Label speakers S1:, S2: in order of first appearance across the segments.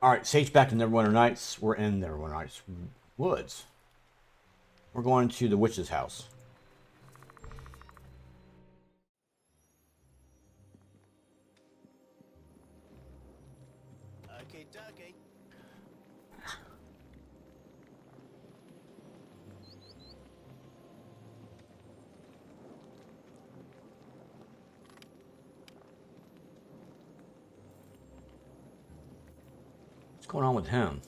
S1: Alright, Sage back in Neverwinter Nights. We're in Neverwinter Nights Woods. We're going to the witch's house.
S2: Okay, dokie.
S1: What's going on with him?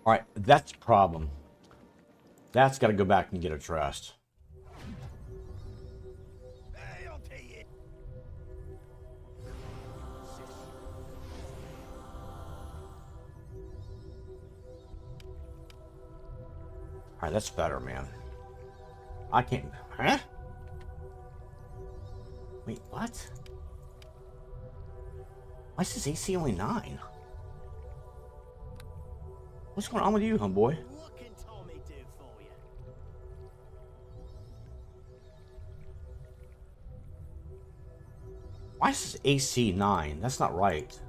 S1: Alright, that's the problem. That's got to go back and get addressed.
S2: Hey, I'll tell you.
S1: Alright, that's better, man. I can't... Huh? Wait, what? Why is his AC only 9? What's going on with you, homeboy?
S2: What can Tommy do for you?
S1: Why is his AC 9? That's not right.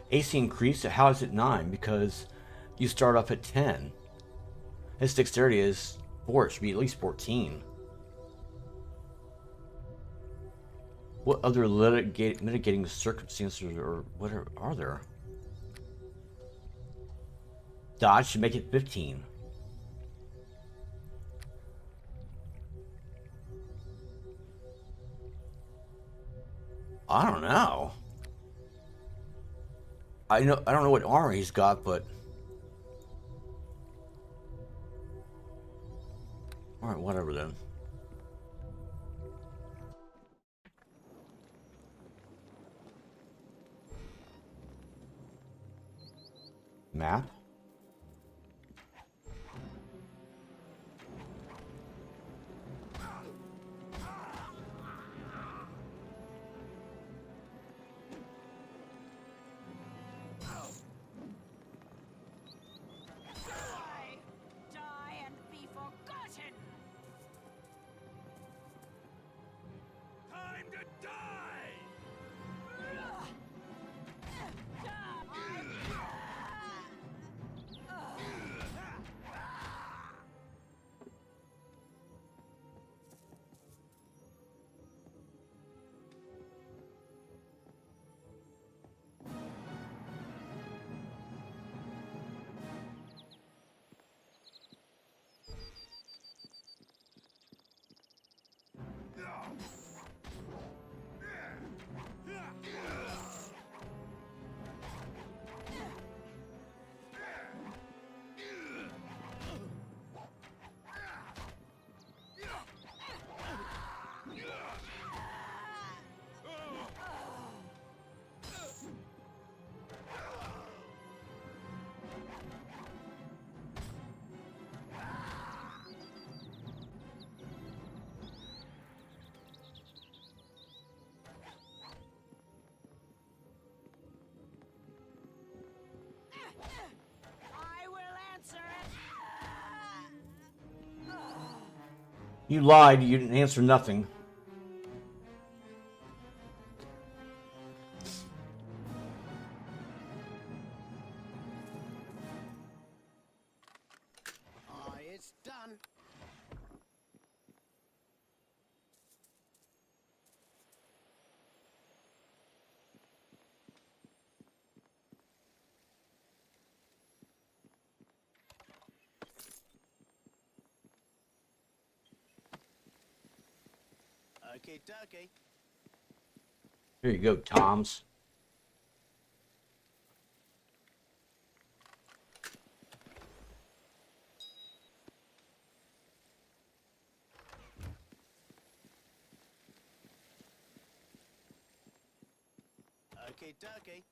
S1: AC increased? How is it 9? Because you start off at 10. His dexterity is 4. It should be at least 14. What other mitigating circumstances or what are there? Dodge should make it 15. I don't know. I don't know what armor he's got, but all right, whatever then. Map.
S3: Die and be forgotten!
S2: Time to die!
S3: I will answer it!
S1: You lied. You didn't answer nothing.
S2: It's done. Okay, dokie.
S1: Here you go, Toms.
S2: Okay, dokie.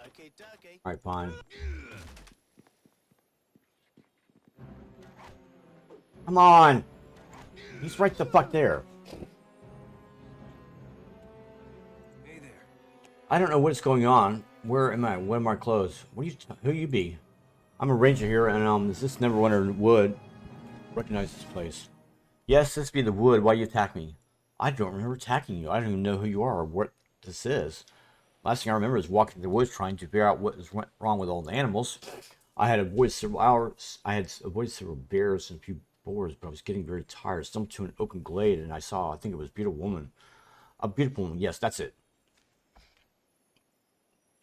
S2: Okay, dokie.
S1: Alright, fine. Come on! He's right the fuck there.
S4: Hey there.
S1: I don't know what's going on. Where am I? What am I clothes? Who you be? I'm a ranger here, and is this Neverwinter Wood? Recognize this place. Yes, this be the wood. Why you attack me? I don't remember attacking you. I don't even know who you are or what this is. Last thing I remember is walking through the woods trying to figure out what was wrong with all the animals. I had avoided several hours. I had avoided several bears and a few boars, but I was getting very tired. Stumbled to an open glade, and I think it was a beautiful woman. A beautiful woman. Yes, that's it.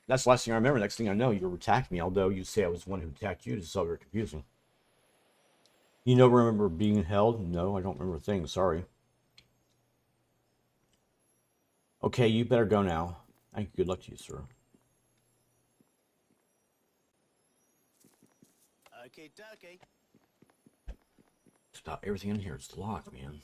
S1: That's the last thing I remember. Next thing I know, you were attacking me. Although you say I was the one who attacked you, this is all very confusing. You don't remember being held? No, I don't remember a thing. Sorry. Okay, you better go now. Thank you. Good luck to you, sir.
S2: Okay, dokie.
S1: Just about everything in here is locked, man.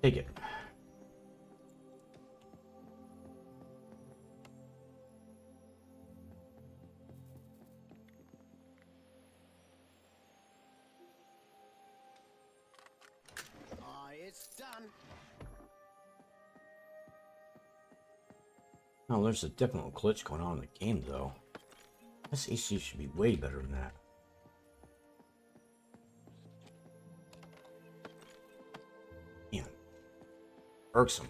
S1: Take it.
S2: It's done.
S1: Oh, there's a definite glitch going on in the game, though. This AC should be way better than that. Man, irksome.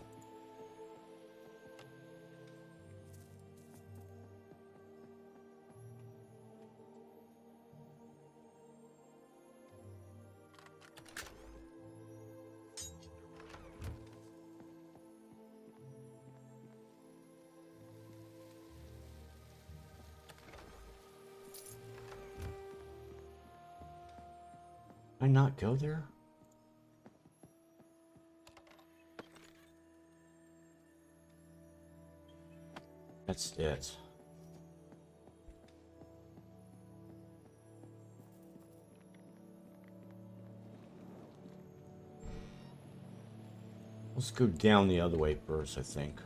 S1: Did I not go there? That's it. Let's go down the other way first, I think.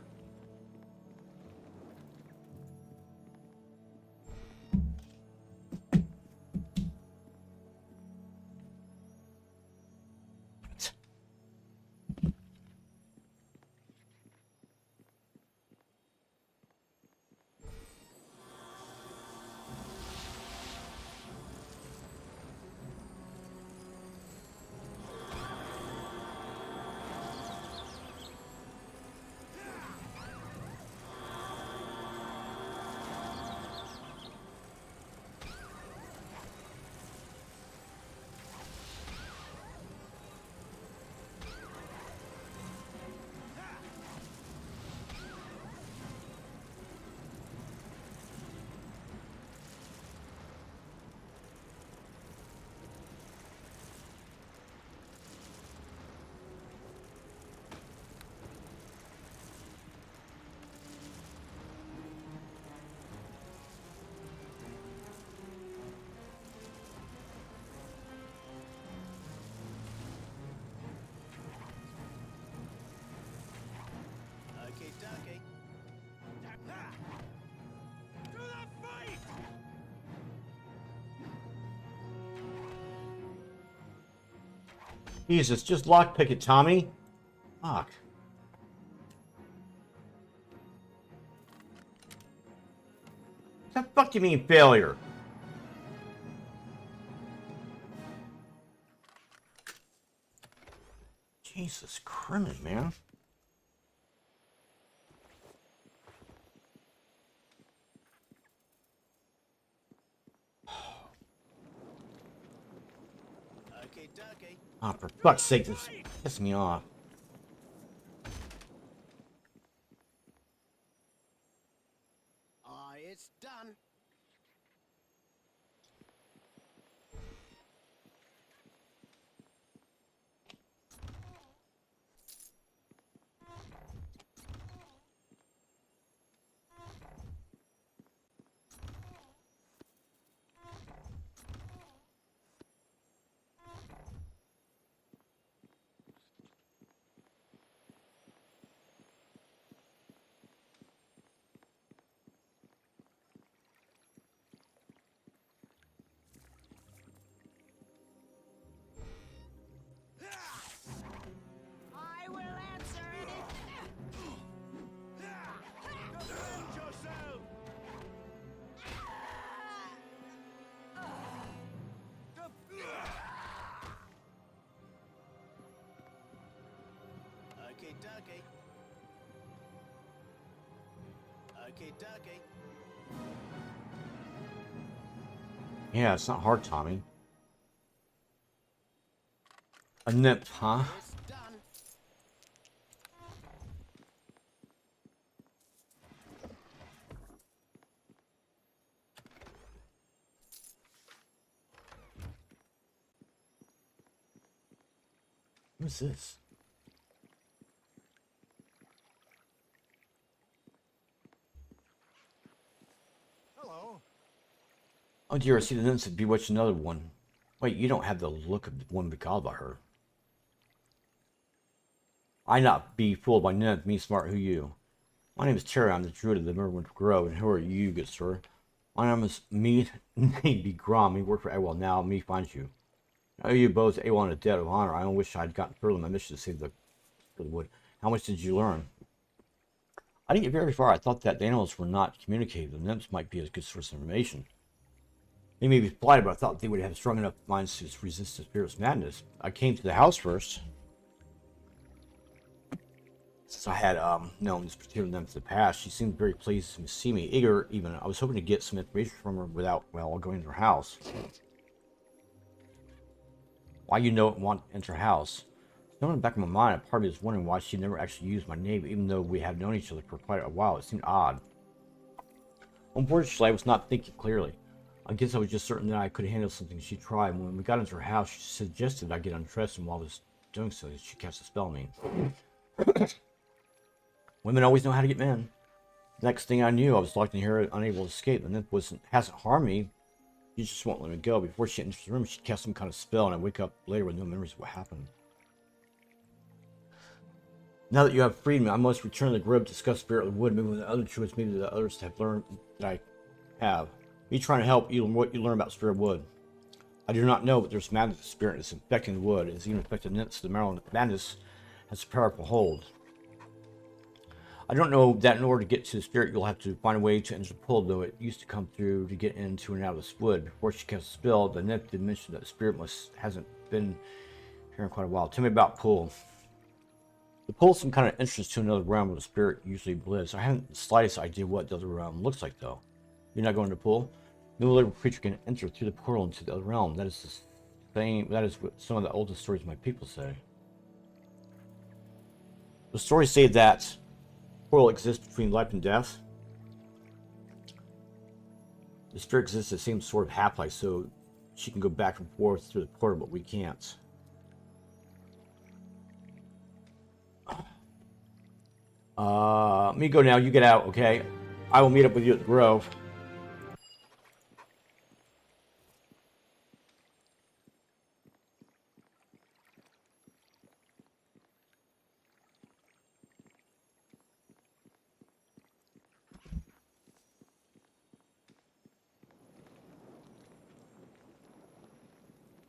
S2: Okay, dokie.
S4: To the fight!
S1: Jesus, just lockpick it, Tommy. Fuck. What the fuck do you mean failure? Jesus Christ, man.
S2: Okay, dokie.
S1: Ah, for fuck's sake, this pisses me off.
S2: It's done.
S3: I will answer anything.
S4: Defend yourself!
S2: Okay, dokie. Okay, dokie.
S1: Yeah, it's not hard, Tommy. A nymph, huh?
S2: It's done.
S1: What's this?
S4: Hello.
S1: Oh dear, I see the nymphs have bewitched another one. Wait, you don't have the look of the one we called by her. I not be fooled by nymph, me smart who you. My name is Terry, I'm the druid of the Merwin Grove, and who are you, good sir? My name is me, be Grom, me work for Awel now, me finds you. I owe you both Awel and a debt of honor. I don't wish I'd gotten further in my mission to save the wood. How much did you learn? I didn't get very far. I thought that the animals were not communicative. The nymphs might be a good source of information. They may be blighted, but I thought they would have strong enough minds to resist the spirit's madness. I came to the house first, since I had known this particular nymph in the past. She seemed very pleased to see me, eager even. I was hoping to get some information from her without, well, going to her house. Why you don't want to enter her house? Somewhere in the back of my mind, a part of me was wondering why she never actually used my name, even though we had known each other for quite a while. It seemed odd. Unfortunately, I was not thinking clearly. I guess I was just certain that I could handle something she tried. When we got into her house, she suggested I get undressed, and while I was doing so, she cast a spell on me. Women always know how to get men. Next thing I knew, I was locked in here, unable to escape. The nymph hasn't harmed me. She just won't let me go. Before she enters the room, she cast some kind of spell, and I wake up later with no memories of what happened. Now that you have freed me, I must return to the grove to discuss Spirit of the Wood. Maybe with the other druids, maybe the others have learned that I have. Me trying to help you what you learn about Spirit of Wood. I do not know, but there's madness in the spirit is infecting the wood. It's even infected nymphs. The Maryland madness has a powerful hold. I don't know that in order to get to the spirit, you'll have to find a way to enter the pool, though it used to come through to get into and out of this wood. Before she cast a spell, the nymph did mention that the spirit hasn't been here in quite a while. Tell me about pool. The pool is some kind of entrance to another realm where the spirit usually lives. I haven't the slightest idea what the other realm looks like, though. You're not going to the pool? No living creature can enter through the portal into the other realm. That is the same. That is what some of the oldest stories my people say. The stories say that portal exists between life and death. The spirit exists the same sort of half-life, so she can go back and forth through the portal, but we can't. Me go now. You get out, okay? I will meet up with you at the Grove.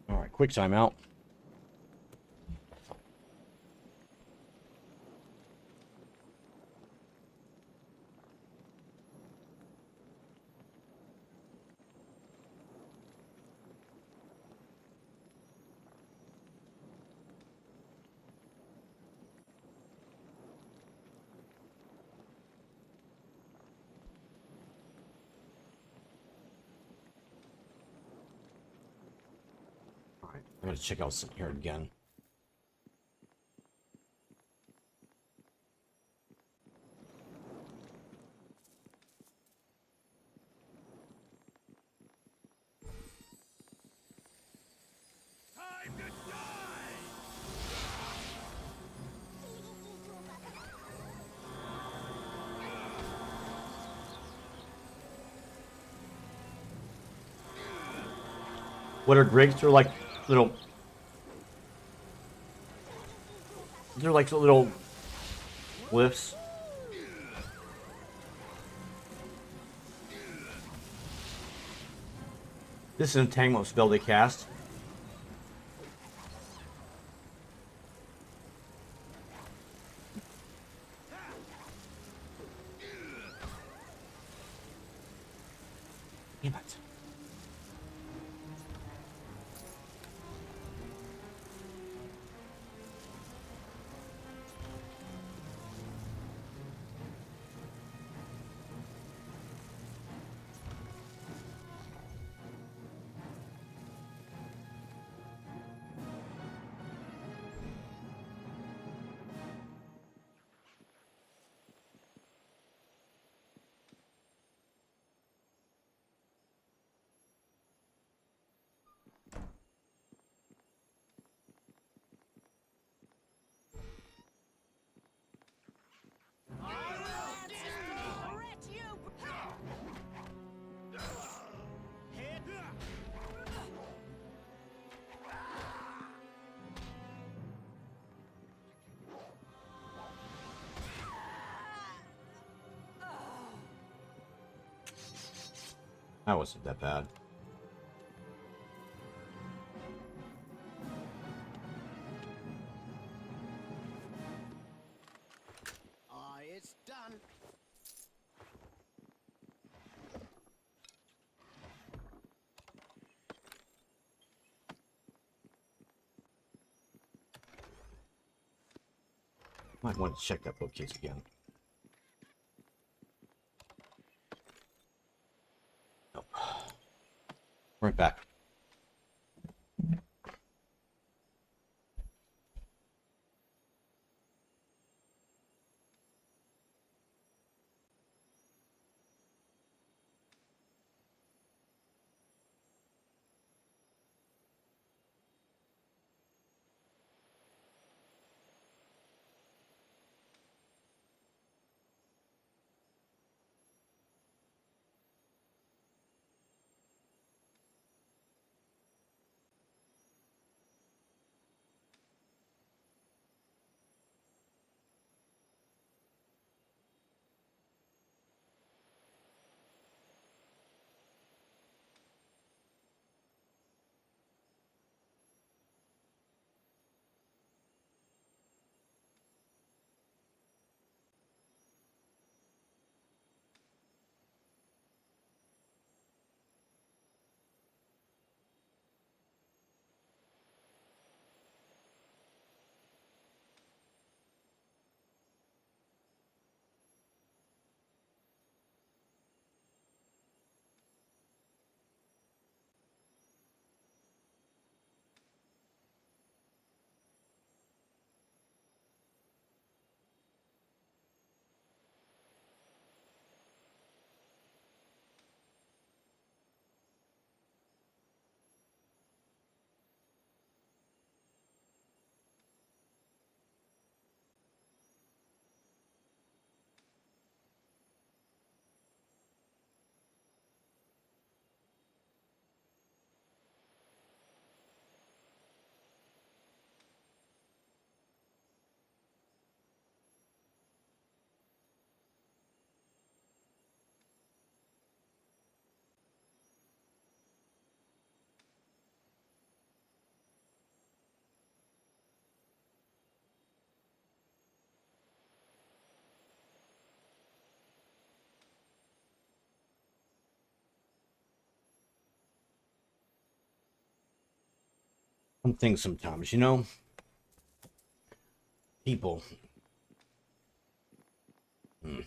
S1: All right, quick timeout. All right. I'm gonna check out something here again.
S4: Time to die!
S1: What are grapes? They're like little. They're like little glyphs. This is an entanglement spell they cast. Damn it.
S3: Grit, you!
S1: That wasn't that bad.
S2: It's done.
S1: Might want to check that bookcase again. Nope. Right back. Some things sometimes, you know? People.
S3: You will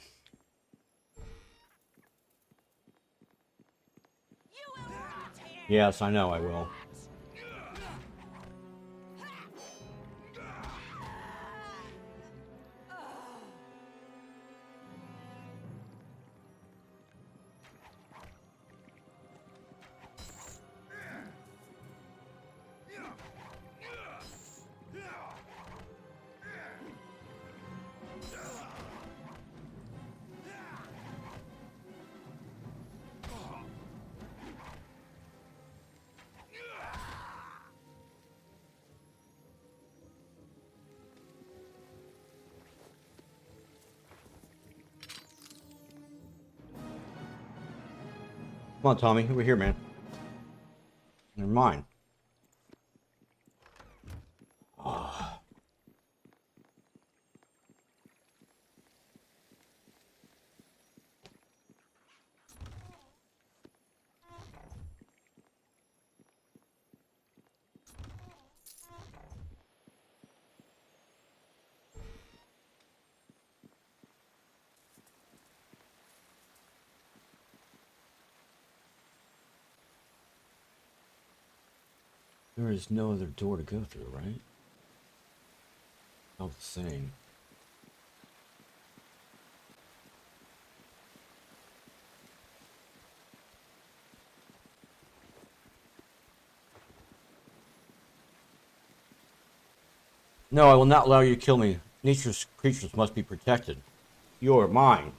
S3: rot here!
S1: Yes, I know I will. Come on, Tommy. Over here, man. Never mind. There is no other door to go through, right? Not the same. No, I will not allow you to kill me. Nature's creatures must be protected. You are mine.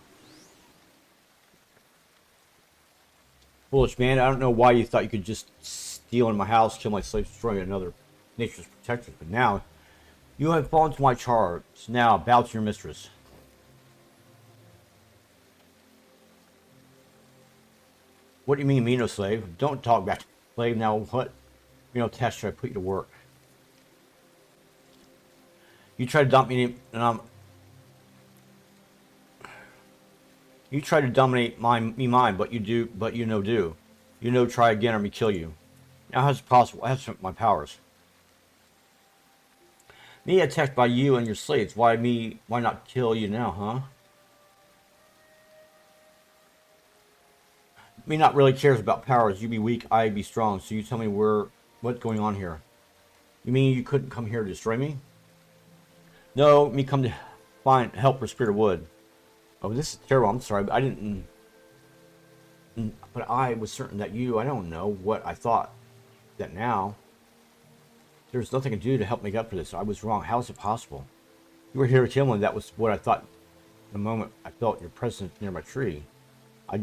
S1: Foolish man, I don't know why you thought you could just steal in my house, kill my slaves, destroy another nature's protector. But now, you have fallen to my charge. Now, bow to your mistress. What do you mean, me no slave? Don't talk back to slave. Now, what test should I put you to work? You try to dump me, and you try to dominate mine, but you do. Try again or me kill you. Now, how's it possible? I have my powers. Me attacked by you and your slaves. Why me? Why not kill you now, huh? Me not really cares about powers. You be weak, I be strong. So you tell me what's going on here? You mean you couldn't come here to destroy me? No, me come to help for Spirit of Wood. Oh, this is terrible. I'm sorry, but I didn't. But I was certain that I don't know what I thought. That now. There's nothing to do to help make up for this. I was wrong. How is it possible? You were here to kill me. That was what I thought the moment I felt your presence near my tree. I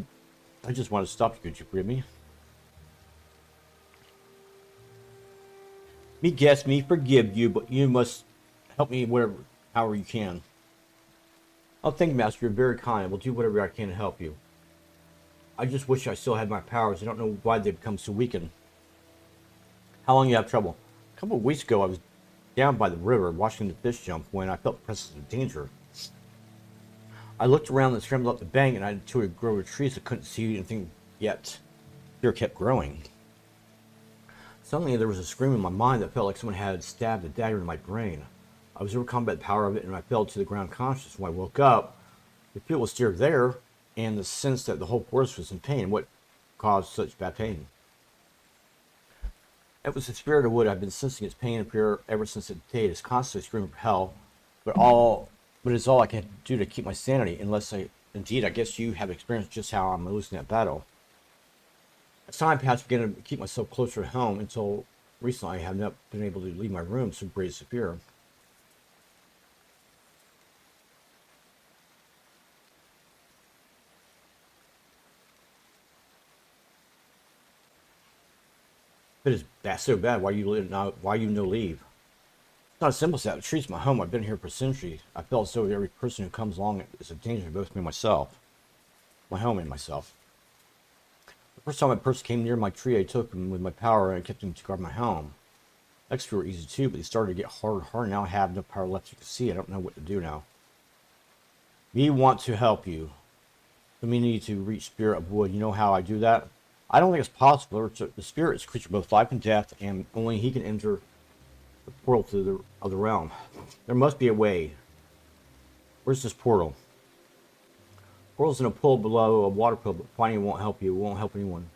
S1: just wanted to stop you. Could you forgive me? Me guess, me forgive you, but you must help me however you can. Oh, thank you, Master. You're very kind. I will do whatever I can to help you. I just wish I still had my powers. I don't know why they've become so weakened. How long you have trouble? A couple of weeks ago, I was down by the river watching the fish jump when I felt the presence of danger. I looked around and scrambled up the bank, and I had to a grove of trees. I couldn't see anything yet. Fear kept growing. Suddenly, there was a scream in my mind that felt like someone had stabbed a dagger in my brain. I was overcome by the power of it, and I fell to the ground conscious. When I woke up, the feel was still there, and the sense that the whole forest was in pain. What caused such bad pain? It was the Spirit of Wood. I've been sensing its pain and fear ever since the day. It's constantly screaming for help, but it's all I can do to keep my sanity. Indeed, I guess you have experienced just how I'm losing that battle. As time passed, I began to keep myself closer to home until recently I have not been able to leave my room, so great is the fear. If it is so bad, why you no leave? It's not as simple as that. The tree's my home. I've been here for centuries. I feel as though every person who comes along is a danger to both me and myself. My home and myself. The first time a person came near my tree, I took him with my power and I kept him to guard my home. Next few were easy too, but they started to get harder and harder. Now I have no power left. You can see I don't know what to do now. We want to help you. So we need to reach Spirit of Wood. You know how I do that? I don't think it's possible. The Spirit is a creature of both life and death, and only he can enter the portal to the other realm. There must be a way. Where's this portal? Portal's in a pool below a water pool, but finding it won't help you. It won't help anyone.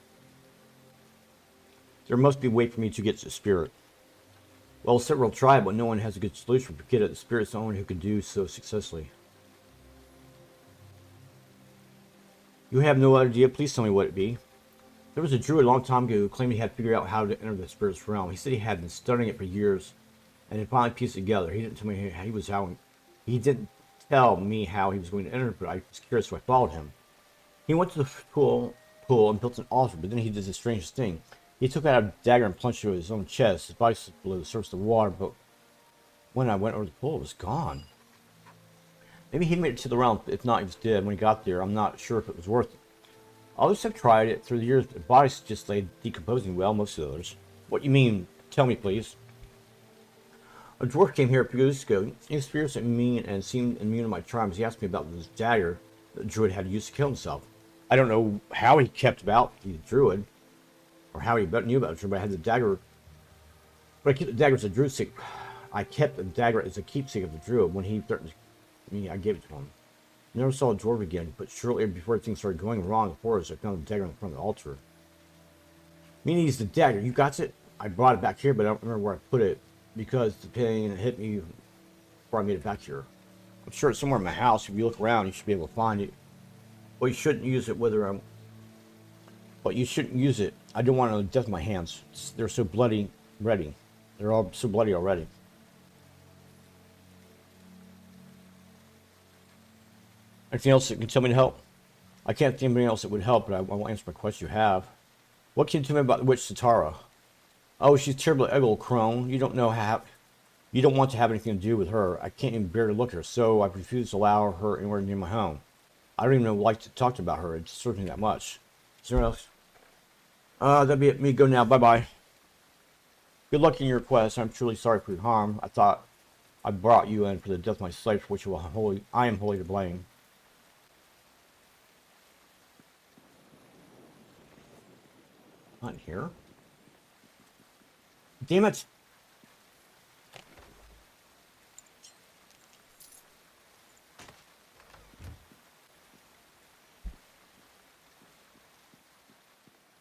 S1: There must be a way for me to get to the Spirit. Well, several tried, but no one has a good solution. Forget it. The Spirit's the only one who can do so successfully. You have no idea? Please tell me what it be. There was a druid a long time ago who claimed he had figured out how to enter the Spirit's realm. He said he had been studying it for years and had finally pieced it together. He didn't tell me he didn't tell me how he was going to enter, but I was curious, so I followed him. He went to the pool and built an altar, but then he did the strangest thing. He took out a dagger and plunged it into his own chest. His body slipped below the surface of the water, but when I went over the pool, it was gone. Maybe he made it to the realm. If not, he was dead when he got there. I'm not sure if it was worth it. Others have tried it through the years, but their bodies just lay decomposing well, most of others. What you mean? Tell me, please. A dwarf came here a few years ago. He was fierce and mean and seemed immune to my charms. He asked me about this dagger that the druid had used to kill himself. I don't know how he kept about the druid, or how he knew about the druid, but I had the dagger. But I keep the dagger as a druid. I kept the dagger as a keepsake of the druid. When he threatened me, I gave it to him. I never saw a dwarf again, but shortly before things started going wrong, of course, I found the dagger in front of the altar. Meaning he's the dagger. You got it? I brought it back here, but I don't remember where I put it because the pain hit me before I made it back here. I'm sure it's somewhere in my house. If you look around, you should be able to find it. Well, you shouldn't use it whether I'm... But you shouldn't use it. I don't want to death my hands. They're so bloody ready. They're all so bloody already. Anything else that can tell me to help? I can't think of anything else that would help, but I won't answer my question you have. What can you tell me about the witch Satara? Oh, she's terribly ugly, crone. You don't want to have anything to do with her. I can't even bear to look at her, so I refuse to allow her anywhere near my home. I don't even like to talk about her. It disturbs me that much. Is there anything else? That'd be it. Me go now. Bye-bye. Good luck in your quest. I'm truly sorry for your harm. I thought I brought you in for the death of my slave, for which I am wholly to blame. Not here. Damn it.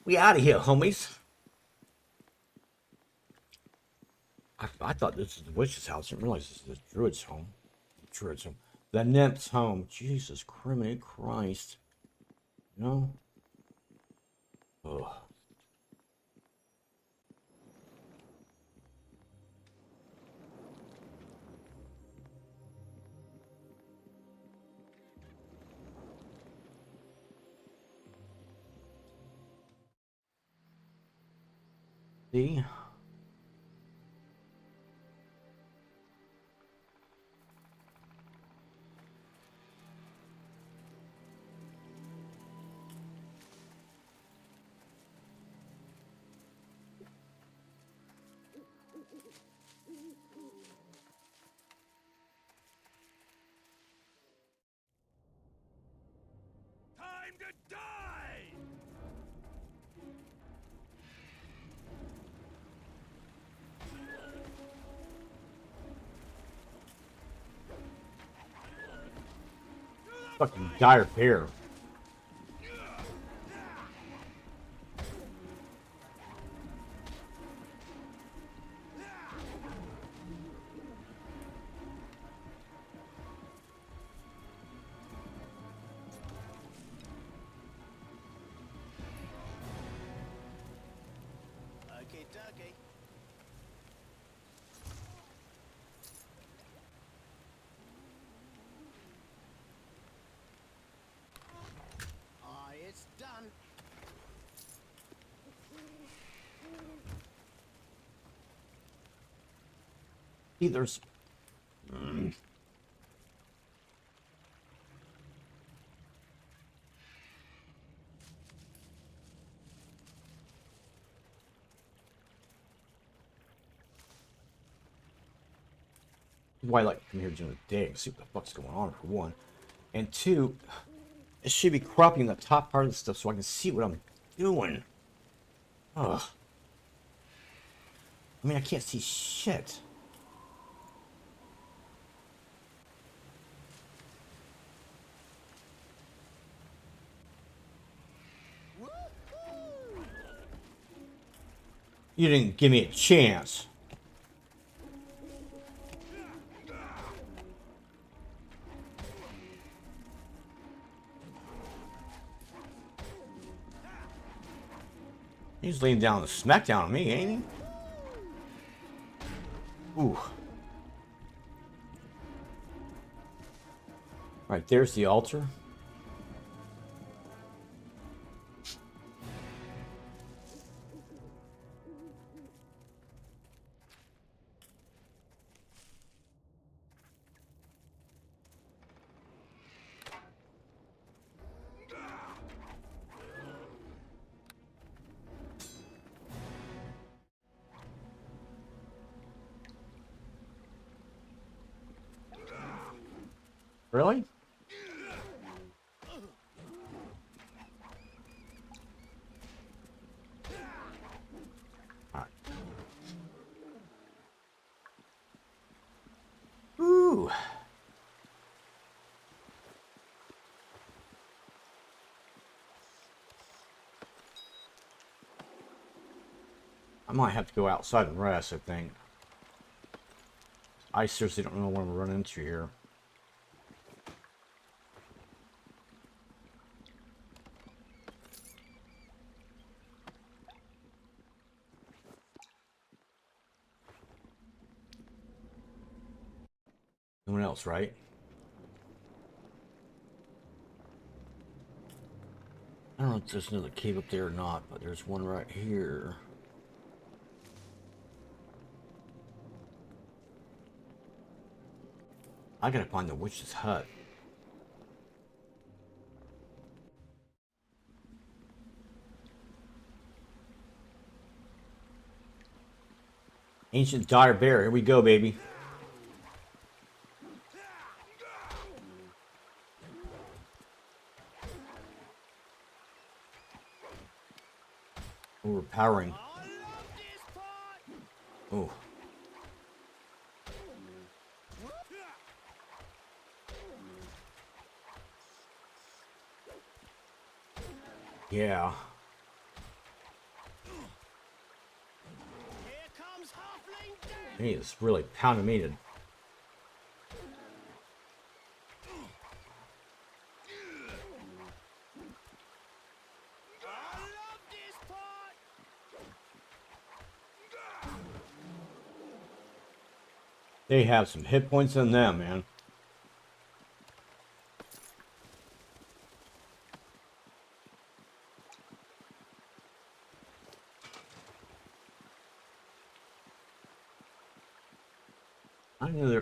S1: We out of here, homies. I thought this was the witch's house. I didn't realize this is the druid's home. Druid's home. The nymph's home. Jesus Christ. No? Ugh. See?
S4: Time to die!
S1: Fucking dire pair.
S2: Okay, dokie. It's done.
S1: See, there's... Why I like to come here during the day and see what the fuck's going on, for one. And two, it should be cropping the top part of the stuff so I can see what I'm doing. Ugh. I mean, I can't see shit.
S2: Woohoo!
S1: You didn't give me a chance. He's laying down the smackdown on me, ain't he? Ooh. Right, there's the altar. Really? Alright. Ooh. I might have to go outside and rest, I think. I seriously don't know what I'm running into here. No one else, right? I don't know if there's another cave up there or not, but there's one right here. I gotta find the witch's hut. Ancient dire bear. Here we go, baby. Overpowering.
S2: I love this part.
S1: Oh. Yeah.
S2: Here comes halfling death.
S1: He is really pounding me to...
S2: I love this part.
S1: They have some hit points in them, man.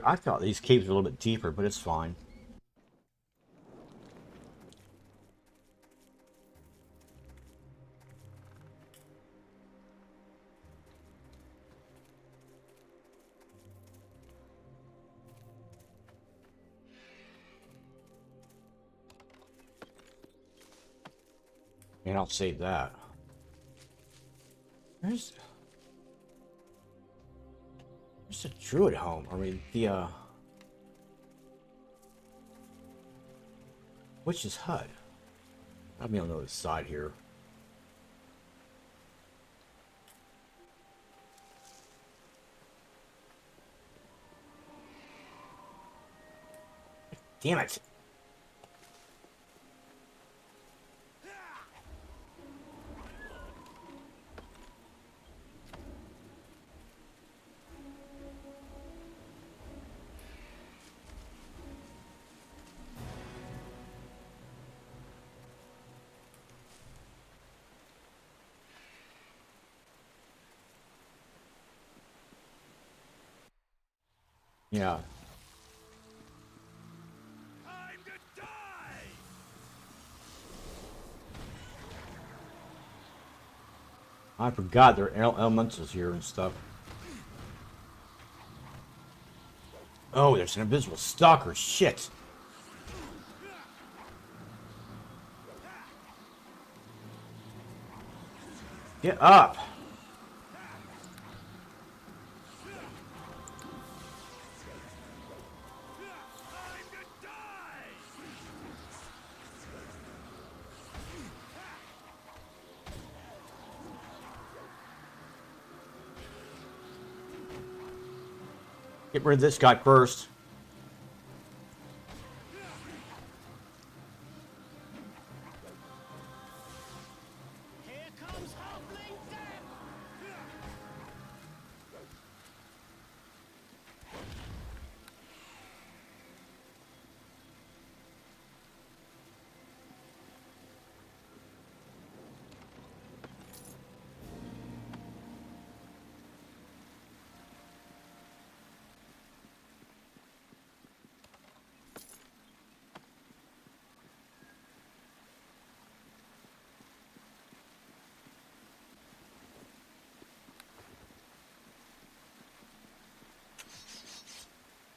S1: I thought these caves were a little bit deeper, but it's fine. And I'll save that. There's a druid home. I mean, the witch's hut. I'll be on the other side here. Damn it. Yeah.
S4: Time to die!
S1: I forgot there are elementals here and stuff. Oh, there's an invisible stalker. Shit. Get up.
S4: Time to die!
S1: Get rid of this guy first.
S2: Here comes halfling death.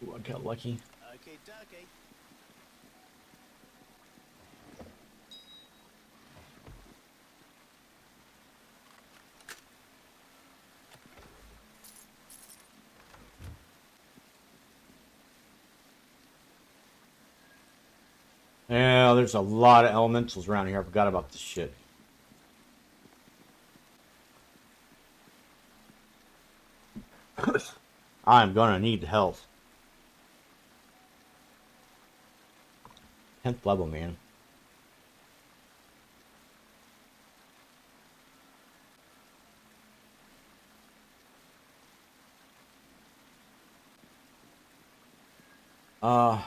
S1: Ooh, I got lucky.
S2: Okay, dokie.
S1: know, there's a lot of elementals around here. I forgot about this shit. I'm gonna need health. 10th level, man. Uh...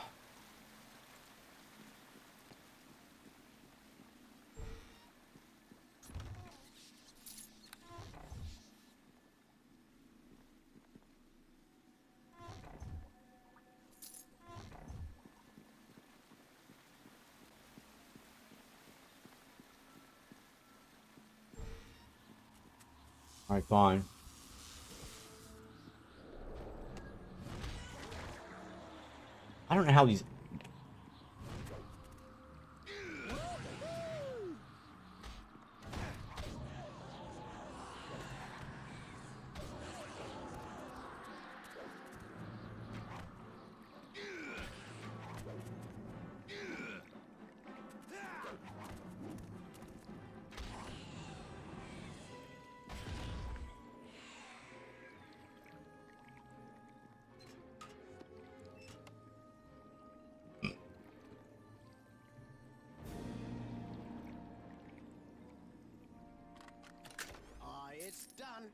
S1: Alright, fine. I don't know how these...
S2: It's done.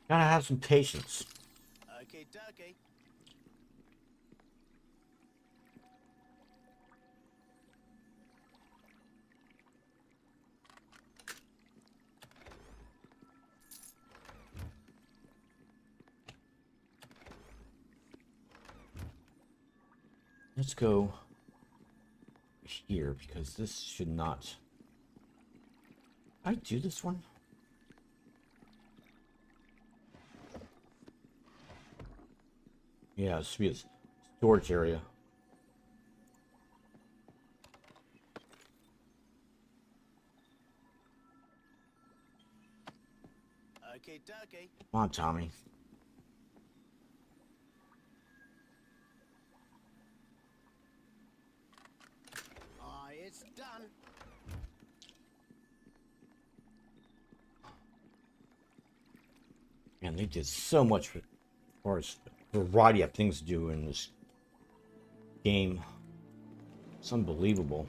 S1: Gotta have some patience.
S2: Okay, dokie.
S1: Let's go here, because this should not... I do this one? Yeah, it should be a storage area.
S2: Okay, dokie.
S1: Come on, Tommy.
S2: It's done.
S1: Man, they did so much for, as far as variety of things to do in this game. It's unbelievable.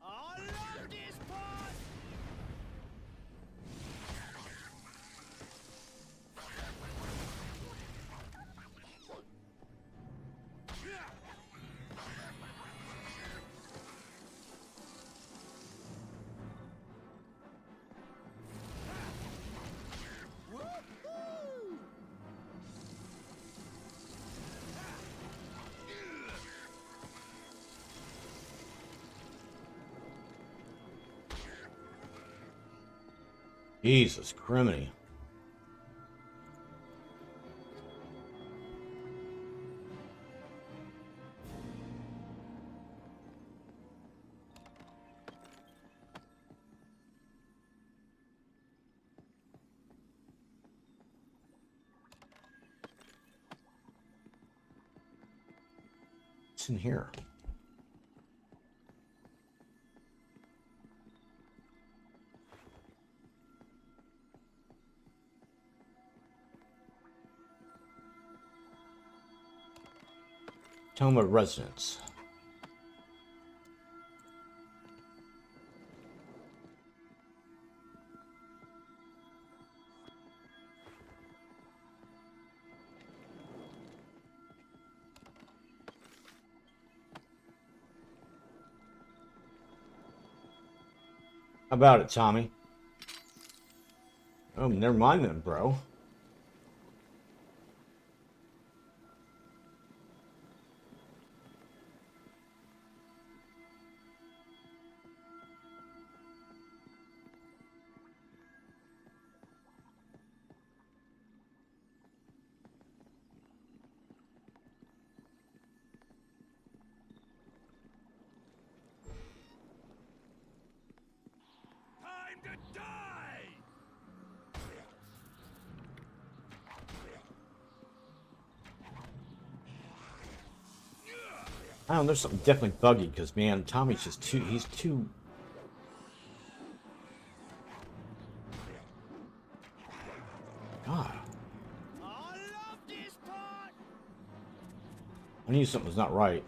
S2: I love this part.
S1: Jesus criminy. What's in here? Tome of Residence. How about it, Tommy? Oh, never mind then, bro.
S4: Time to die!
S1: I don't know, there's something definitely buggy, because, man, Tommy's just too, he's too... God,
S2: I love this part.
S1: I knew something was not right.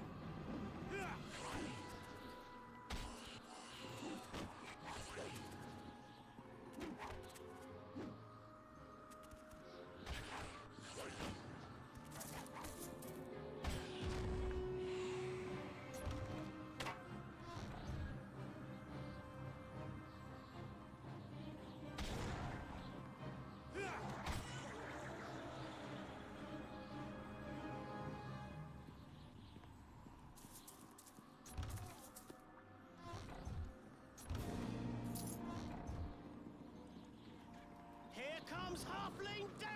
S2: Here comes Halfling Death.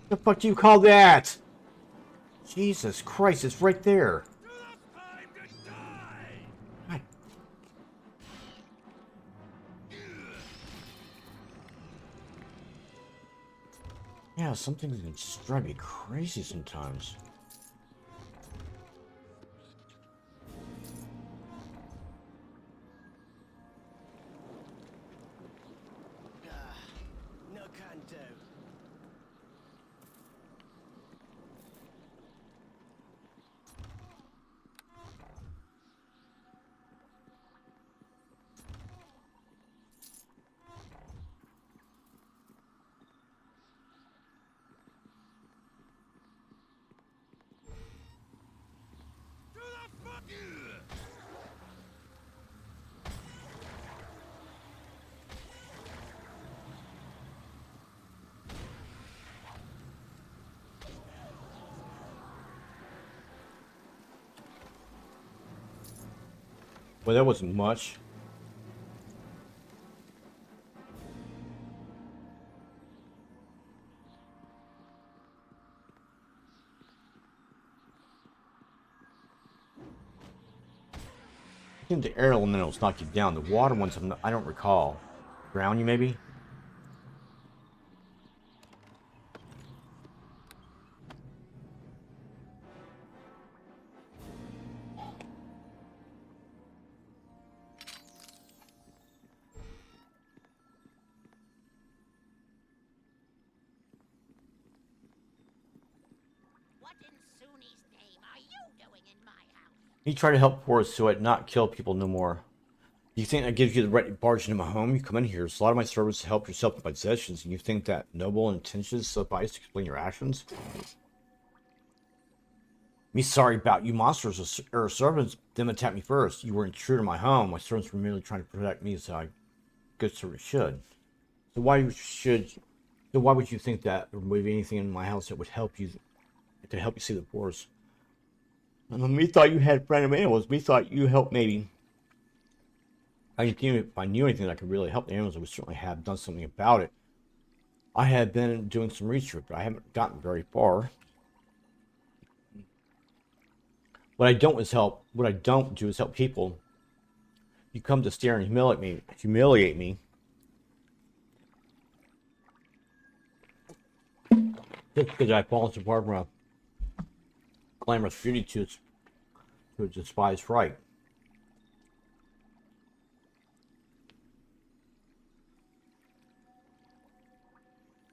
S1: The fuck do you call that? Jesus Christ, it's right there.
S4: Time to die!
S1: God. Yeah, something that just drive me crazy sometimes.
S2: No can do.
S4: To the fuck!
S1: Well, that wasn't much. I think the air elementals knock you down. The water ones, I don't recall. Drown you, maybe?
S3: What in Suni's name are you doing in my house?
S1: He tried to help poor us so I'd not kill people no more. You think that gives you the right to barge into my home? You come in here, slaughter my servants to help yourself with my possessions, and you think that noble intentions suffice to explain your actions? Me sorry about you monsters or servants didn't attack me first. You were intruder in my home. My servants were merely trying to protect me as I good servants should. So why would you think that there would be anything in my house that would help you that could help you see the forest? Me thought you had friend of animals. Me thought you helped maybe. If I knew anything that could really help the animals, I would certainly have done something about it. I had been doing some research, but I haven't gotten very far. What I don't do is help people. You come to stare and humiliate me. Just because I've fallen so far from a glamorous beauty to a despised fright.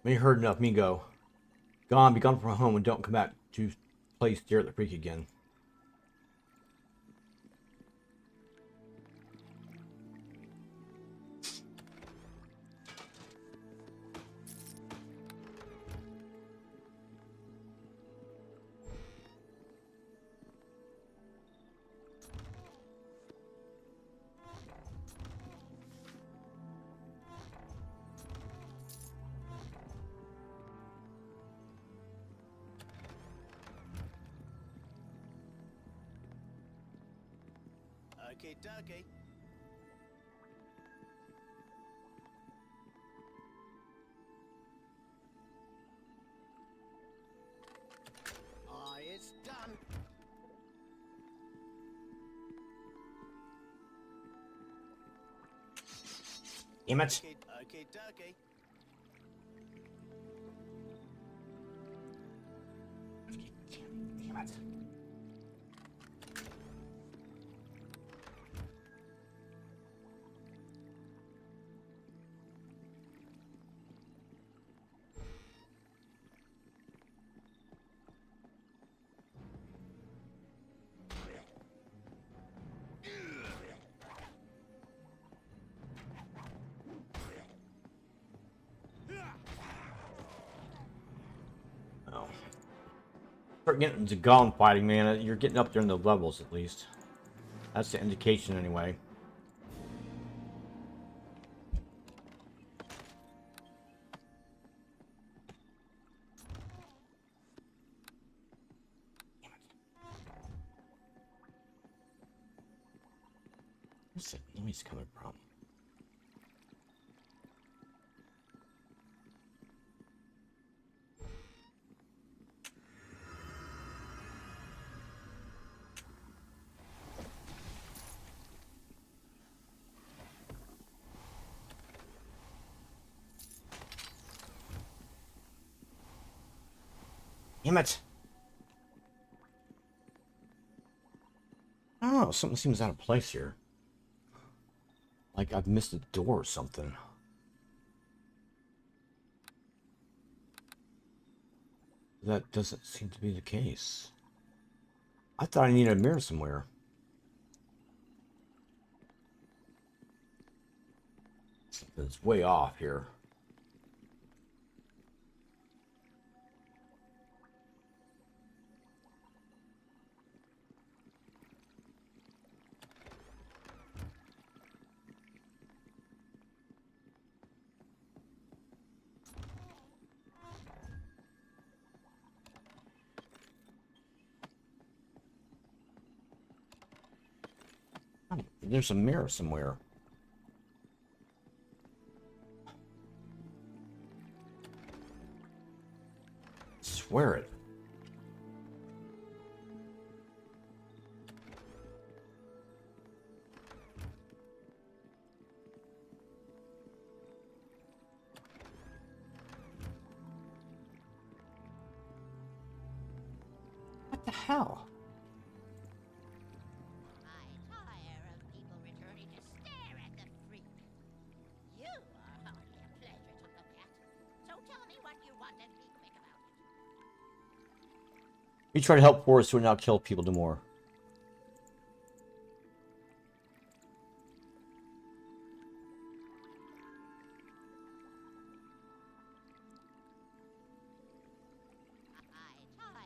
S1: When you heard enough, me go. Gone, be gone from home, and don't come back to play stare at the creek again.
S2: Okay, dokie. It's done.
S1: Damn it.
S2: Okay, dokie.
S1: Damn it. Oh. Start getting into golem fighting, man. You're getting up there in the levels at least. That's the indication anyway. Where's that noise coming from? Damn it! I don't know, something seems out of place here. Like I've missed a door or something. That doesn't seem to be the case. I thought I needed a mirror somewhere. Something's way off here. There's a mirror somewhere. I swear it. What the hell?
S3: I tire of people returning to stare at the freak. You are hardly a pleasure to look at. So tell me what you want and be quick about it.
S1: We try to help Forrest who will now kill people no more.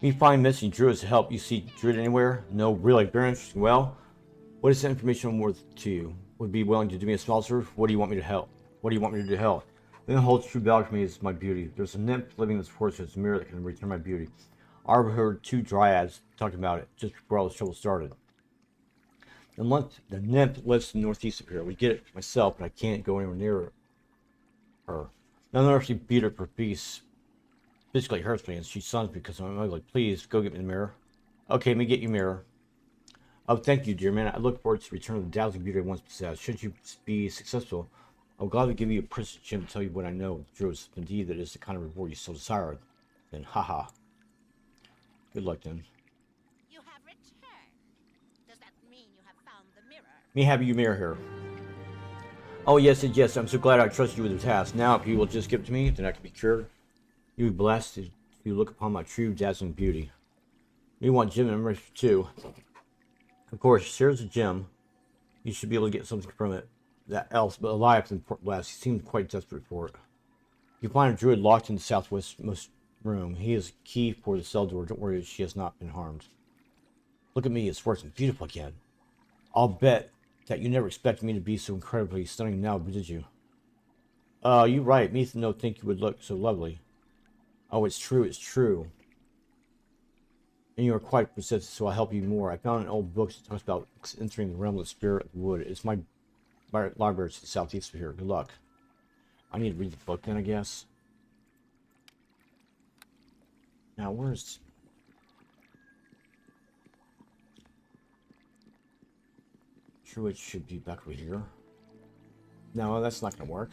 S1: You find missing druids to help. You see druid anywhere? No, really, very interesting. Well, what is that information worth to you? Would be willing to do me a small service? What do you want me to help? What do you want me to do to help? Then holds true value for me is my beauty. There's a nymph living in this forest with a mirror that can return my beauty. I overheard two dryads talking about it just before all this trouble started. The nymph lives in the northeast of here. We get it myself, but I can't go anywhere near her. None of she beat her for peace. Physically hurts me and she stuns me because I'm ugly. Please go get me the mirror. Okay, let me get you a mirror. Oh, thank you, dear man. I look forward to the return of the dazzling beauty I once possessed. Should you be successful, I'll gladly give you a princess gem to tell you what I know. Druids, indeed, that is the kind of reward you so desire. Then, haha. Good luck, then.
S3: You have returned. Does that mean you have found the mirror?
S1: Let me have you mirror here. Oh, yes, and yes. I'm so glad I trusted you with the task. Now, if you will just give it to me, then I can be cured. You be blessed if you look upon my true dazzling beauty. You want gem number 2. Of course, here's a gem. You should be able to get something from it. That else, but alive in Port Blast. He seemed quite desperate for it. You find a druid locked in the southwestmost room. He is key for the cell door. Don't worry, she has not been harmed. Look at me, it's working beautiful again. I'll bet that you never expected me to be so incredibly stunning now, did you? You're right. Me no think you would look so lovely. Oh, it's true, it's true. And you are quite persistent, so I'll help you more. I found an old book that talks about entering the realm of the spirit of the wood. It's my library to the southeast of here. Good luck. I need to read the book then, I guess. Now, where's... Sure, it should be back over here. No, that's not going to work.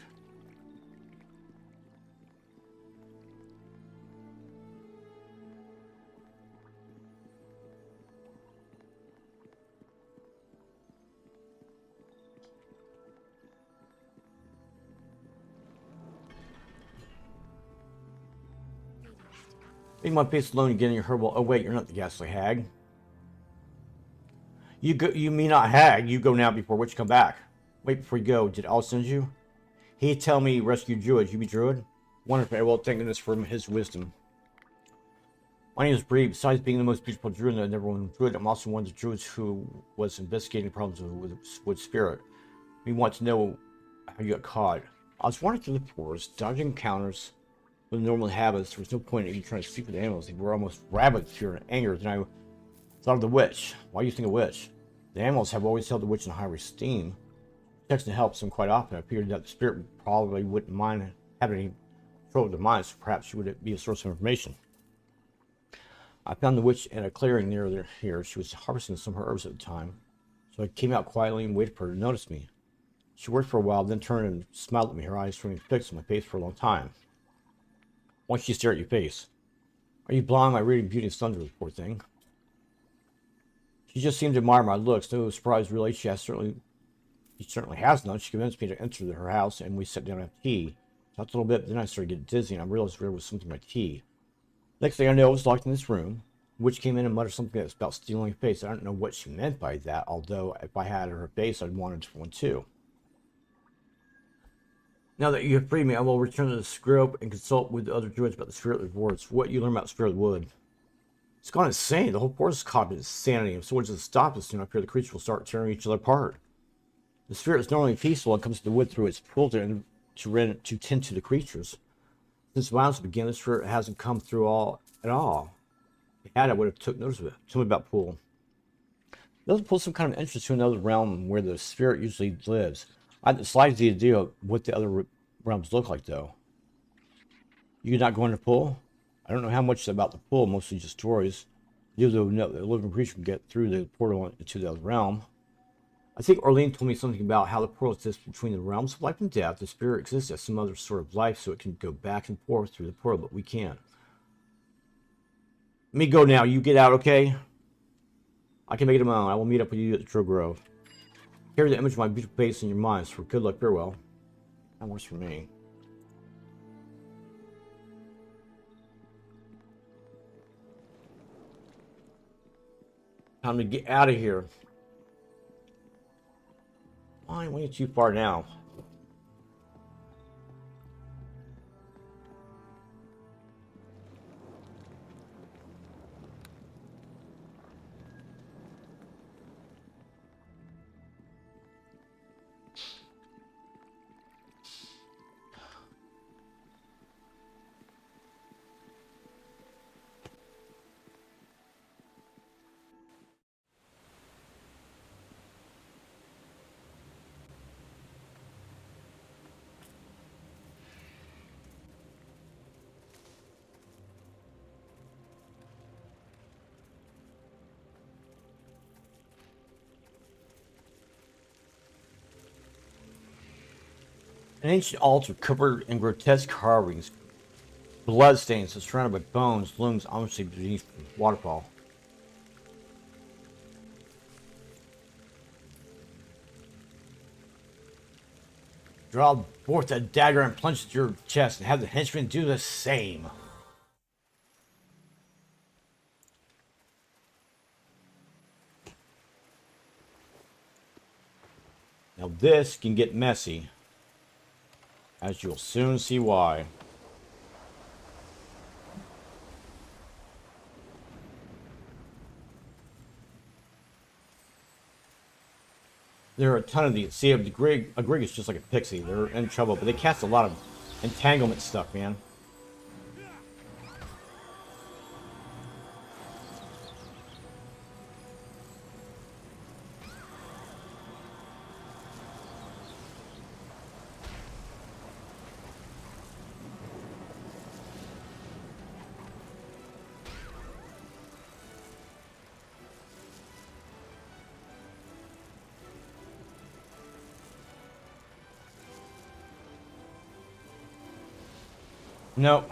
S1: Leave my face alone and get in your herbal. Oh wait, you're not the ghastly hag. You go. You mean not hag? You go now before witch come back. Wait before you go. Did Al send you? He tell me rescue druid. You be druid? Wonderful. Well, thank goodness for his wisdom. My name is Bree. Besides being the most beautiful druid that never won druid, I'm also one of the druids who was investigating problems with spirit. We want to know how you got caught. I was wandering through the forest, dodging encounters with normal habits. There was no point in even trying to speak with the animals. They were almost rabid with fear and anger. Then I thought of the witch. Why do you think of witch? The animals have always held the witch in high esteem. Protection helps them quite often. I figured that the spirit probably wouldn't mind having any control of the mind, so perhaps she would be a source of information. I found the witch in a clearing near here. She was harvesting some herbs at the time, so I came out quietly and waited for her to notice me. She worked for a while, then turned and smiled at me, her eyes remaining fixed on my face for a long time. Why don't she stare at your face? Are you blind? My reading beauty and thunder, poor thing. She just seemed to admire my looks. No surprise, really. She certainly has none. She convinced me to enter her house, and we sat down to have tea. Talked a little bit, then I started getting dizzy, and I realized there was something in my tea. Next thing I know, I was locked in this room. The witch came in and muttered something that's about stealing a face. I don't know what she meant by that, although if I had her face, I'd wanted one too. Now that you have freed me, I will return to the script and consult with the other druids about the spirit rewards. What you learn about spirit of the wood. It's gone insane. The whole forest is caught in insanity. If someone doesn't stop us soon, I fear the creatures will start tearing each other apart. The spirit is normally peaceful and comes to the wood through its pool to tend to the creatures. Since violence began, the spirit hasn't come through at all. If it had, I would have took notice of it. Tell me about pool. Those pull some kind of interest to another realm where the spirit usually lives. I had the slightest idea of what the other realms look like, though. You not going to the pool? I don't know how much about the pool, mostly just stories. You though know that a living creature can get through the portal into the other realm. I think Orlean told me something about how the portal exists between the realms of life and death. The spirit exists as some other sort of life, so it can go back and forth through the portal, but we can't. Let me go now. You get out, okay? I can make it on my own. I will meet up with you at the True Grove. Carry the image of my beautiful face in your minds. For good luck, farewell. That works for me. Time to get out of here. I went too far now. An ancient altar covered in grotesque carvings, bloodstains and surrounded by bones, looms ominously beneath the waterfall. Draw forth a dagger and plunge it to your chest, and have the henchmen do the same. Now this can get messy, as you'll soon see why. There are a ton of these. See, a Grig is just like a pixie. They're in trouble, but they cast a lot of entanglement stuff, man. Nope.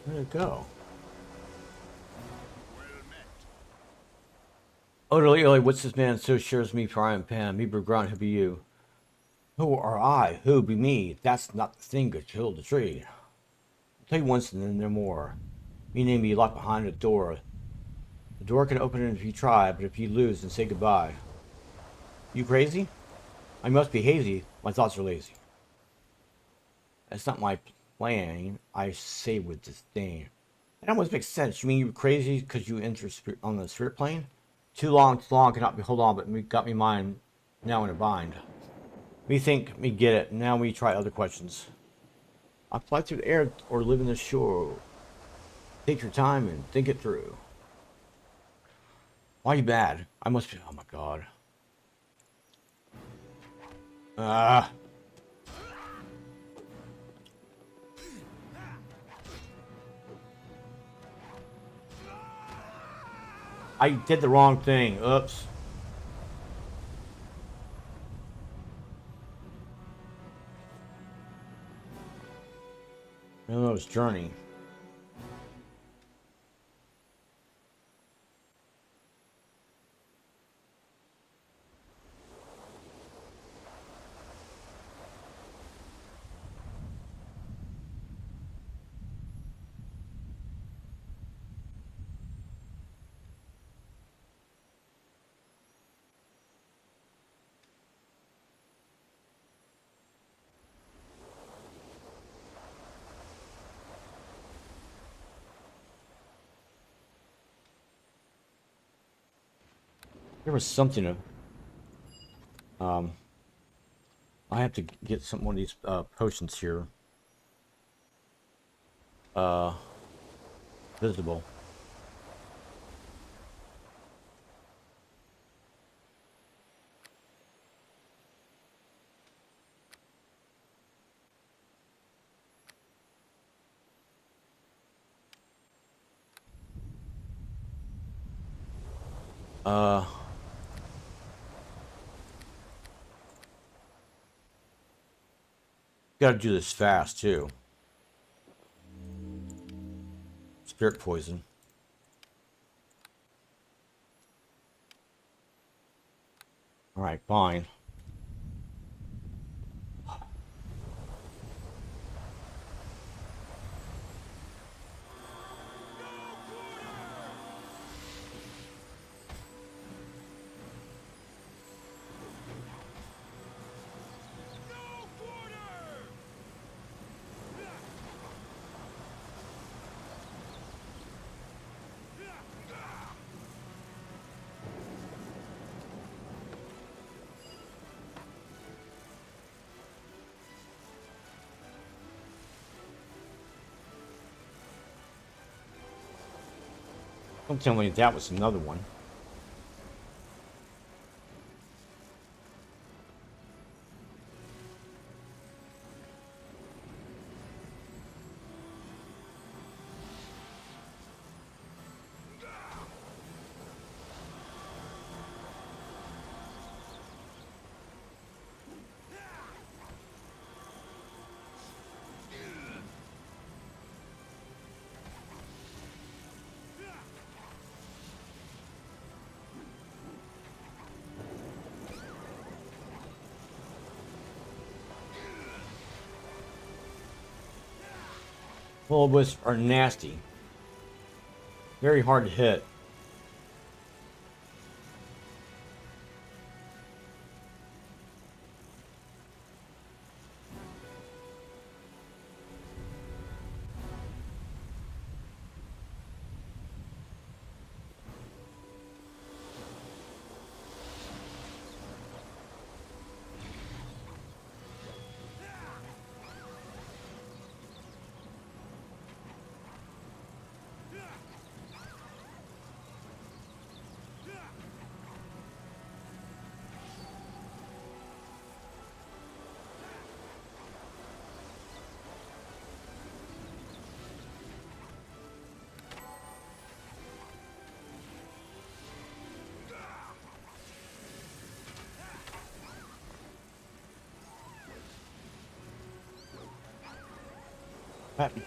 S1: Where'd it go? Odily, what's this man so shares me prime pan? Me Bergrant, who be you? Who are I? Who be me? That's not the thing to kill the tree. I'll tell you once and then no more. Me name be locked behind the door. The door can open it if you try, but if you lose, then say goodbye. You crazy? I must be hazy. My thoughts are lazy. That's not my plan. I say with disdain. That almost makes sense. You mean you're crazy because you enter on the spirit plane? Too long, cannot be hold on, but me got me mind now in a bind. Me think, me get it. Now we try other questions. I fly through the air or live in the shore. Take your time and think it through. Why are you bad? I must be. Oh my god. Ah. I did the wrong thing. Oops. I don't know, it's Journey. There was something of. I have to get one of these potions here. Visible. Gotta do this fast too. Spirit poison. Alright, fine. Don't tell me that was another one. Bulbous are nasty. Very hard to hit.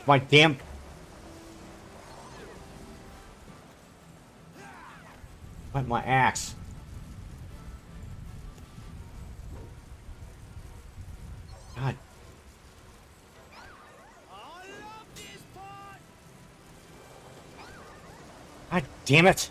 S1: My damn... My axe. God.
S4: I love this part.
S1: God damn it.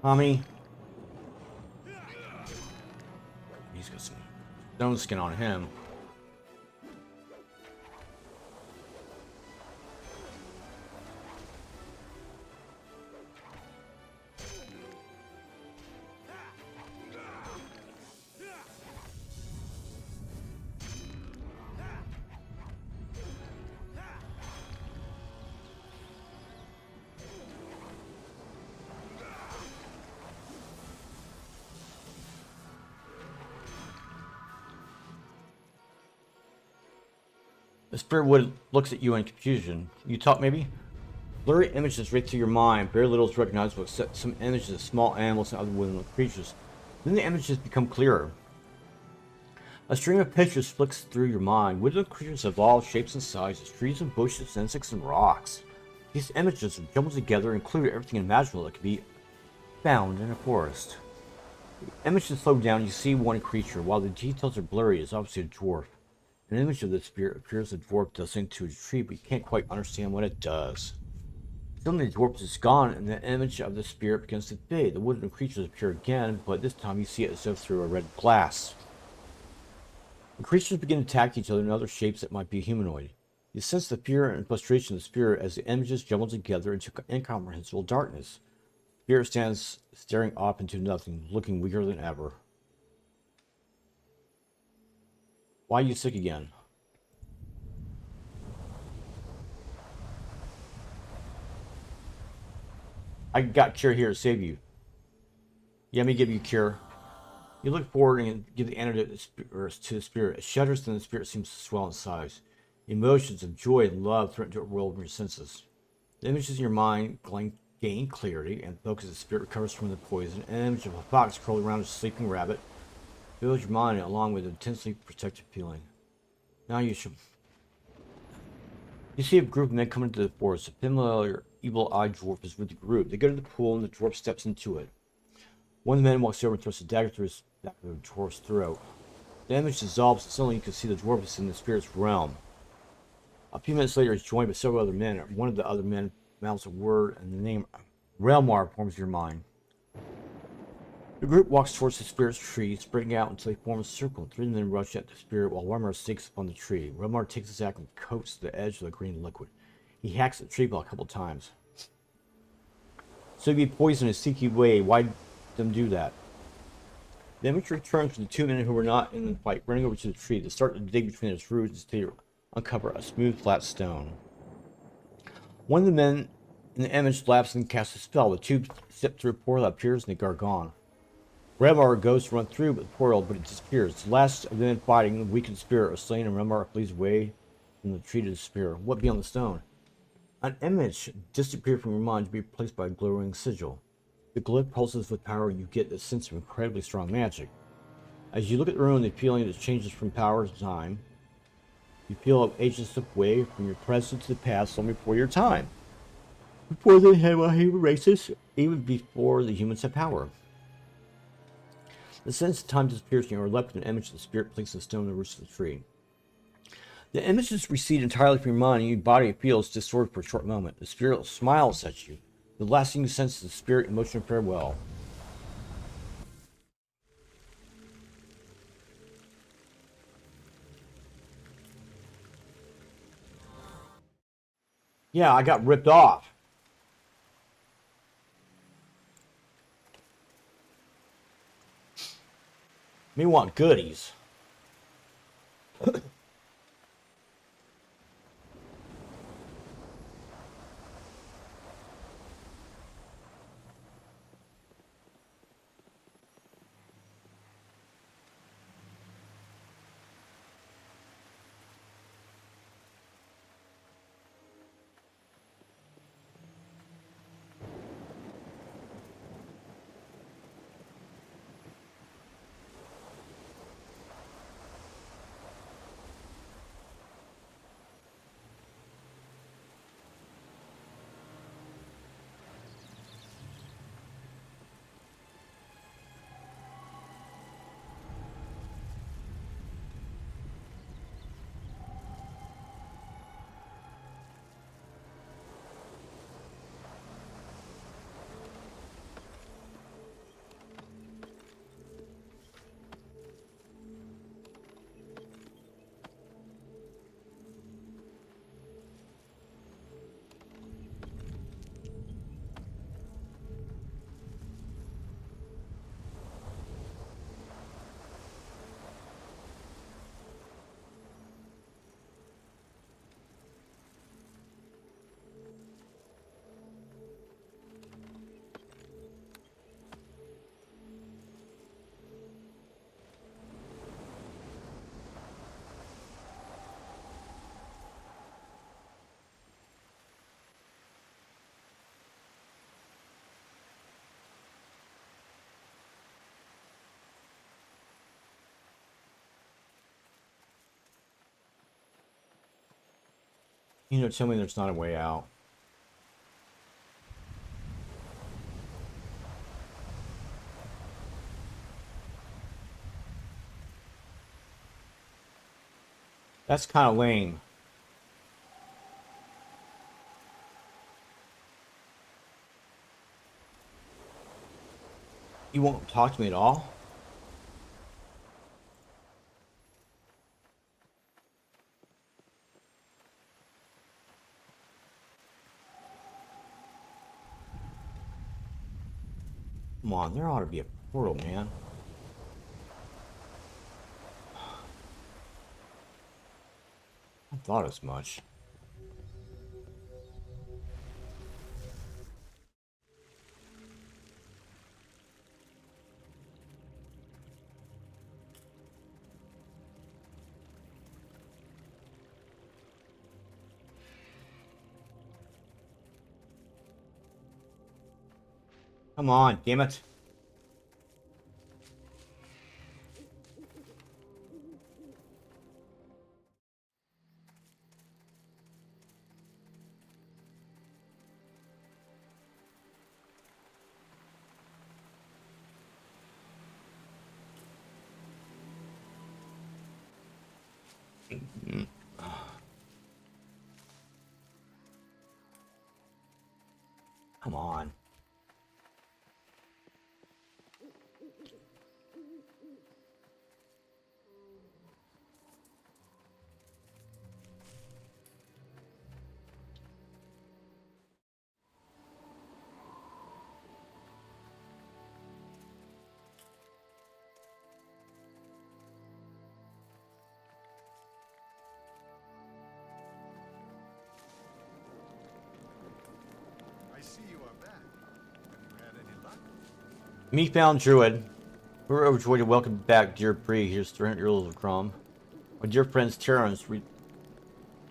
S1: Tommy. He's got some stone skin on him. The spirit wood looks at you in confusion. You talk, maybe? Blurry images right through your mind. Very little is recognizable except some images of small animals and other woodland creatures. Then the images become clearer. A stream of pictures flicks through your mind. Woodland creatures of all shapes and sizes, trees and bushes, insects and rocks. These images are jumbled together and include everything imaginable that can be found in a forest. Images slow down, you see one creature. While the details are blurry, it's obviously a dwarf. An image of the spirit appears. The dwarf does into a tree, but you can't quite understand what it does. Suddenly the dwarf is gone, and the image of the spirit begins to fade. The woodland creatures appear again, but this time you see it as if through a red glass. The creatures begin to attack each other in other shapes that might be humanoid. You sense the fear and frustration of the spirit as the images jumble together into incomprehensible darkness. The spirit stands staring off into nothing, looking weaker than ever. Why are you sick again? I got cure here to save you. Yeah, let me give you cure. You look forward and give the antidote to the spirit. It shudders, then the spirit seems to swell in size. Emotions of joy and love threaten to roll over your senses. The images in your mind gain clarity and focus as the spirit recovers from the poison. An image of a fox crawling around a sleeping rabbit fills your mind along with an intensely protective feeling. Now you should... You see a group of men coming into the forest. A familiar, evil-eyed dwarf is with the group. They go to the pool and the dwarf steps into it. One of the men walks over and thrusts a dagger through his back of the dwarf's throat. The image dissolves and suddenly you can see the dwarf is in the spirit's realm. A few minutes later he's joined by several other men. One of the other men mouths a word and the name Relmar forms your mind. The group walks towards the spirit's tree, spreading out until they form a circle. Three men rush at the spirit while Relmar stakes upon the tree. Relmar takes his axe and coats the edge of the green liquid. He hacks the tree ball a couple times. So you be poisoned in a sneaky way. Why them do that? The image returns to the two men who were not in the fight, running over to the tree. They start to dig between its roots until they uncover a smooth, flat stone. One of the men in the image laughs and casts a spell. The tube slips through a portal that appears and they are gone. Remar goes to run through the portal, but it disappears. The last of the men fighting, the weakened spirit, are slain, and Remar flees away from the tree to despair. What beyond the stone? An image disappeared from your mind to be replaced by a glowing sigil. The glyph pulses with power, and you get a sense of incredibly strong magic. As you look at the rune, the feeling that changes from power to time. You feel ages slip away from your present to the past long before your time. Before they had human races, even before the humans had power. The sense of time disappears and you are left with an image of the spirit placed in the stone in the roots of the tree. The images recede entirely from your mind and your body feels distorted for a short moment. The spirit smiles at you. The last thing you sense is the spirit emotion of farewell. Yeah, I got ripped off. Me want goodies. You know, tell me there's not a way out. That's kind of lame. You won't talk to me at all? Come on, there ought to be a portal, man. I thought as much. Come on, damn it. Come on.
S5: I see you are back. Have you had any luck?
S1: Me found Druid. We're overjoyed to welcome back, dear Bree. Here's 300 euros of crumb. My dear friends, Terrari's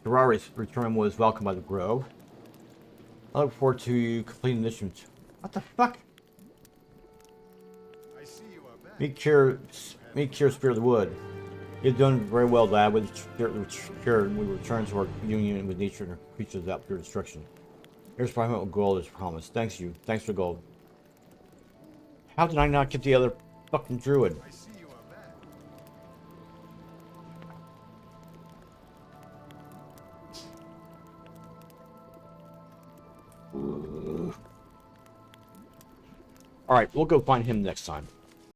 S1: return was welcomed by the Grove. I look forward to completing this mission. What the fuck?
S5: I see you are back.
S1: Meet Cure, Spirit of the Wood. You've done very well, lad. With Cure, we return to our union with nature and our creatures without pure destruction. Here's 500 gold as promised. Thanks you. Thanks for gold. How did I not get the other fucking druid?
S5: I see you are back.
S1: Alright, we'll go find him next time.